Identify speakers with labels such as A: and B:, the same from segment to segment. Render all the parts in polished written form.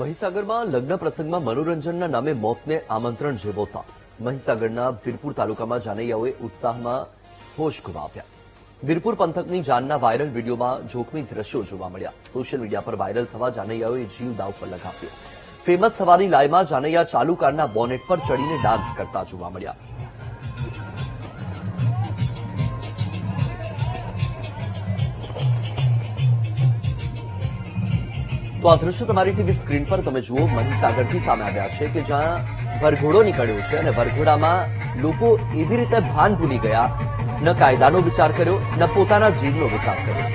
A: મહીસાગરમાં લગ્ન પ્રસંગમાં મનોરંજનના નામે મોતને આમંત્રણ જેવો તાપ. મહીસાગરના વીરપુર તાલુકામાં જાનૈયાઓએ ઉત્સાહમાં હોશ ગુમાવ્યા. વીરપુર પંથકની જાનના વાયરલ વિડીયોમાં જોખમી દ્રશ્યો જોવા મળ્યા. સોશિયલ મીડિયા પર વાયરલ થવા જાનૈયાઓએ જીવ દાવ પર લગાવ્યો. ફેમસ થવાની લાયમાં જાનૈયા ચાલુ કારના બોનેટ પર ચડીને ડાન્સ કરતા જોવા મળ્યા. તો આ દ્રશ્ય તમારી ટીવી સ્ક્રીન પર તમે જુઓ. મહીસાગરથી સામે આવ્યા છે કે જ્યાં વરઘોડો નીકળ્યો છે અને વરઘોડામાં લોકો એવી રીતે ભાન ભૂલી ગયા, ન કાયદાનો વિચાર કર્યો, ન પોતાના જીવનો વિચાર કર્યો.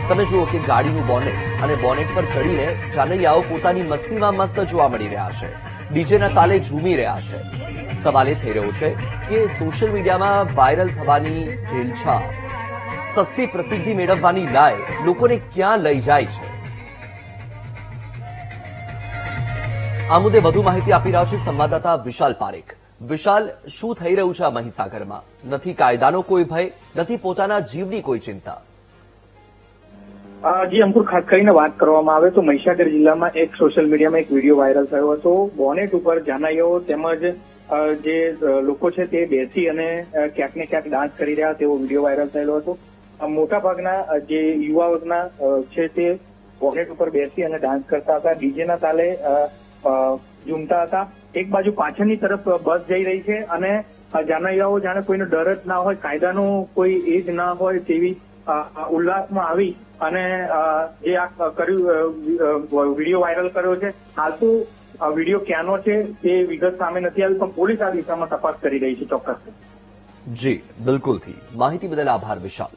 A: તમે જુઓ કે ગાડીનું બોનેટ અને બોનેટ પર ચડીને જાનૈયાઓ પોતાની મસ્તીમાં મસ્ત જોવા મળી રહ્યા છે. ડીજેના તાલે ઝૂમી રહ્યા છે. સવાલ એ થઈ રહ્યો છે કે સોશિયલ મીડિયામાં વાયરલ થવાની ઘેલછા, સસ્તી પ્રસિદ્ધિ મેળવવાની લાય લોકોને ક્યાં લઈ જાય છે? આ મુદ્દે વધુ માહિતી આપી રહ્યા છે સંવાદદાતા વિશાલ પારેખ. વિશાલ, શું થઈ રહ્યું છે આ મહીસાગરમાં? નથી કાયદાનો કોઈ ભય, નથી પોતાના જીવની કોઈ ચિંતા.
B: જી અંકુર, ખાસ કરીને વાત કરવામાં આવે તો મહીસાગર જિલ્લામાં એક સોશિયલ મીડિયામાં એક વિડીયો વાયરલ થયો હતો. બોનેટ ઉપર જાનૈયાઓ તેમજ જે લોકો છે તે બેસી અને ક્યાંક ને ક્યાંક ડાન્સ કરી રહ્યા તેવો વિડીયો વાયરલ થયેલો હતો. મોટાભાગના જે યુવાઓના છે તે બોનેટ ઉપર બેસી અને ડાન્સ કરતા હતા, ડીજેના તાલે ઝૂમતા હતા. એક બાજુ પાછળની તરફ બસ જઈ રહી છે અને જાનૈયાઓ જાણે કોઈનો ડર જ ના હોય, કાયદાનો કોઈ એ જ ના હોય તેવી ઉલ્લાસમાં આવી અને જે આ કર્યું વિડીયો વાયરલ કર્યો છે. હાલ તો વિડીયો ક્યાંનો છે તે વિગત સામે નથી આવી, પણ પોલીસ આ દિશામાં તપાસ કરી રહી છે. ચોક્કસ.
A: જી બિલકુલથી. માહિતી બદલ આભાર વિશાલ.